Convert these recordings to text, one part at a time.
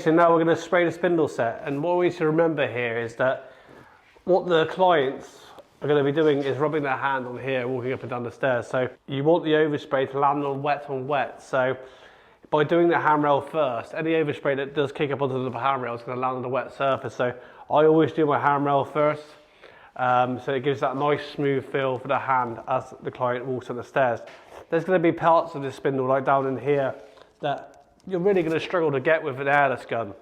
So now we're going to spray the spindle set, and what we need to remember here is that what the clients are going to be doing is rubbing their hand on here, walking up and down the stairs. So you want the overspray to land on wet. So by doing the handrail first, any overspray that does kick up onto the handrail is going to land on the wet surface. So I always do my handrail first, so it gives that nice smooth feel for the hand as the client walks up the stairs. There's going to be parts of the spindle, like down in here, that you're really going to struggle to get with an airless gun.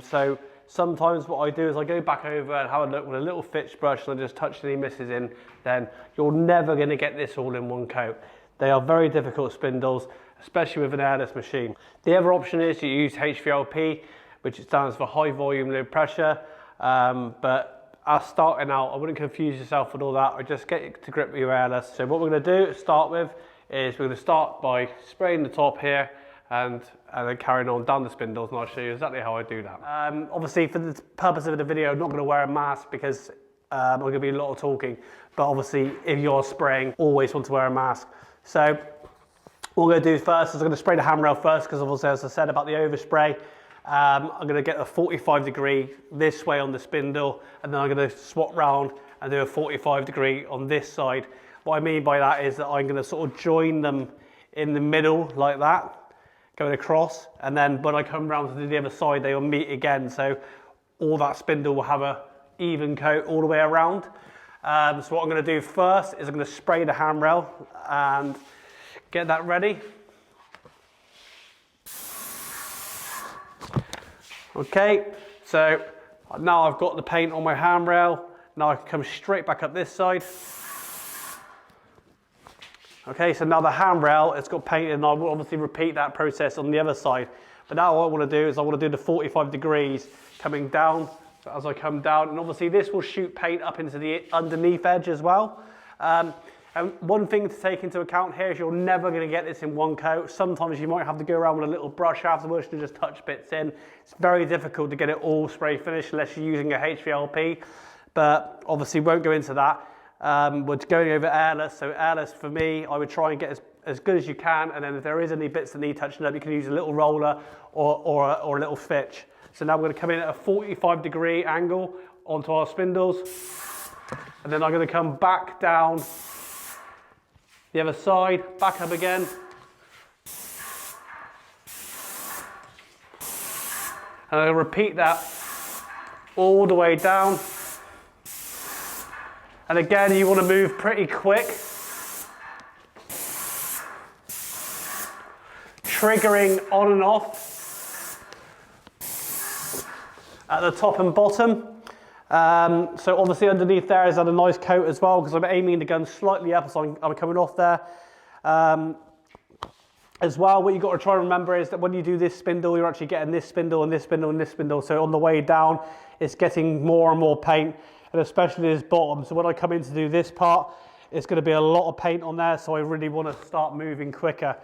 So sometimes what I do is I go back over and have a look with a little fitch brush and I just touch any misses in. Then you're never going to get this all in one coat. They are very difficult spindles, especially with an airless machine. The other option is you use HVLP, which stands for high volume, low pressure. But as starting out, I wouldn't confuse yourself with all that. I just get to grip with your airless. So what we're going to do to start with is we're going to start by spraying the top here and then carrying on down the spindles, and I'll show you exactly how I do that. Obviously, for the purpose of the video, I'm not going to wear a mask because I'm going to be a lot of talking. But obviously, if you're spraying, always want to wear a mask. So what we're going to do first is I'm going to spray the handrail first, because obviously, as I said about the overspray, I'm going to get a 45 degree this way on the spindle, and then I'm going to swap round and do a 45 degree on this side. What I mean by that is that I'm going to sort of join them in the middle like that, going across, and then when I come round to the other side, they will meet again. So all that spindle will have a even coat all the way around. So what I'm going to do first is I'm going to spray the handrail and get that ready. Okay, so now I've got the paint on my handrail. Now I can come straight back up this side. Okay, so now the handrail, it's got paint, and I will obviously repeat that process on the other side. But now what I want to do is I want to do the 45 degrees coming down. So as I come down, and obviously this will shoot paint up into the underneath edge as well. And one thing to take into account here is you're never going to get this in one coat. Sometimes you might have to go around with a little brush afterwards to just touch bits in. It's very difficult to get it all spray finished unless you're using a HVLP. But obviously won't go into that. We're going over airless, so airless for me, I would try and get as good as you can, and then if there is any bits that need touching up, you can use a little roller or a little fitch. So now we're going to come in at a 45 degree angle onto our spindles, and then I'm going to come back down the other side, back up again, and I'll repeat that all the way down. And again, you want to move pretty quick, triggering on and off at the top and bottom. So obviously underneath there is a nice coat as well, because I'm aiming the gun slightly up, so I'm coming off there. As well, what you've got to try and remember is that when you do this spindle, you're actually getting this spindle and this spindle and this spindle. So on the way down, it's getting more and more paint, and especially this bottom. So when I come in to do this part, it's going to be a lot of paint on there, so I really want to start moving quicker.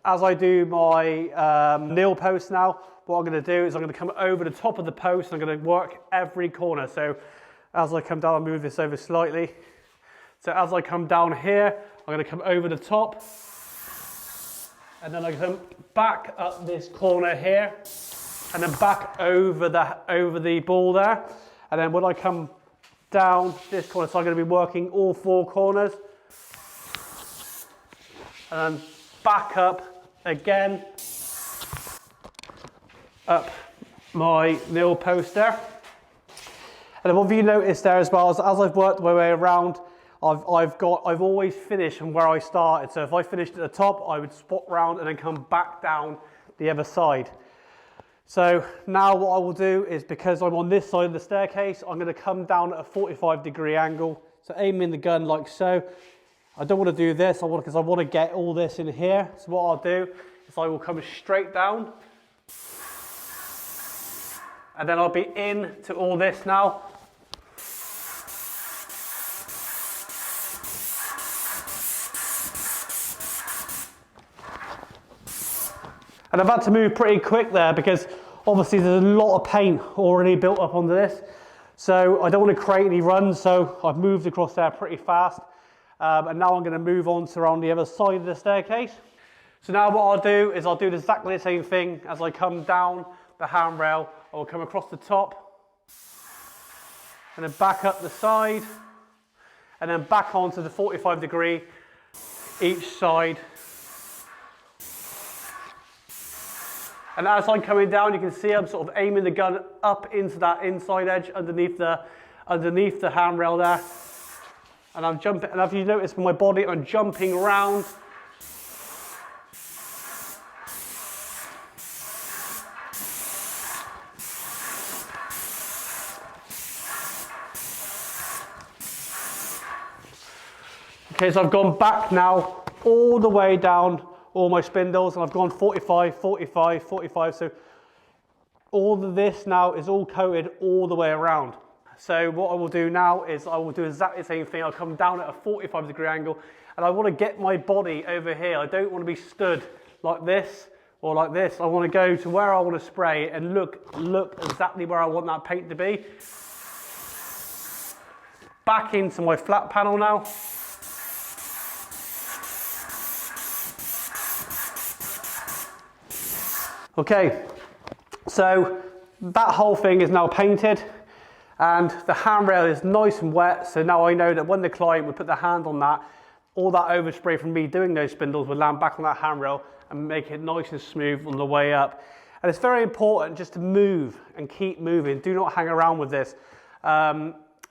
As I do my nil post now, what I'm going to do is I'm going to come over the top of the post, and I'm going to work every corner. So as I come down, I'll move this over slightly. So as I come down here, I'm going to come over the top, and then I come back up this corner here, and then back over the ball there. And then when I come down this corner, so I'm going to be working all four corners, and then back up again, up my nil post there. And then what have you noticed there as well, is as I've worked my way around, I've always finished from where I started. So if I finished at the top, I would spot round and then come back down the other side. So now what I will do is, because I'm on this side of the staircase, I'm going to come down at a 45 degree angle. So aiming the gun like so. I don't want to do this, because I want to get all this in here. So what I'll do is I will come straight down, and then I'll be in to all this now. And I've had to move pretty quick there, because obviously there's a lot of paint already built up onto this. So I don't want to create any runs, so I've moved across there pretty fast. And now I'm going to move on to around the other side of the staircase. So now what I'll do is I'll do exactly the same thing as I come down the handrail, I will come across the top and then back up the side and then back onto the 45 degree each side. And as I'm coming down, you can see I'm sort of aiming the gun up into that inside edge underneath the handrail there. And I'm jumping, and if you notice with my body, I'm jumping around. Okay, so I've gone back now all the way down all my spindles, and I've gone 45, 45, 45. So all of this now is all coated all the way around. So what I will do now is I will do exactly the same thing. I'll come down at a 45 degree angle, and I want to get my body over here. I don't want to be stood like this or like this. I want to go to where I want to spray and look exactly where I want that paint to be. Back into my flat panel now. Okay, so that whole thing is now painted and the handrail is nice and wet, so now I know that when the client would put their hand on that, all that overspray from me doing those spindles would land back on that handrail and make it nice and smooth on the way up. And it's very important just to move and keep moving. Do not hang around with this.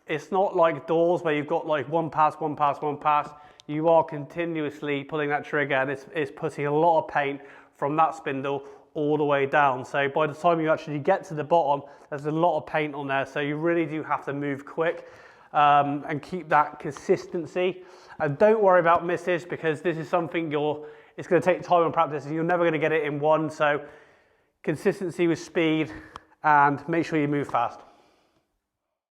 It's not like doors where you've got like one pass, one pass, one pass. You are continuously pulling that trigger, and it's putting a lot of paint from that spindle all the way down. So by the time you actually get to the bottom, there's a lot of paint on there. So you really do have to move quick and keep that consistency. And don't worry about misses, because this is something it's going to take time and practice, and you're never going to get it in one. So consistency with speed, and make sure you move fast.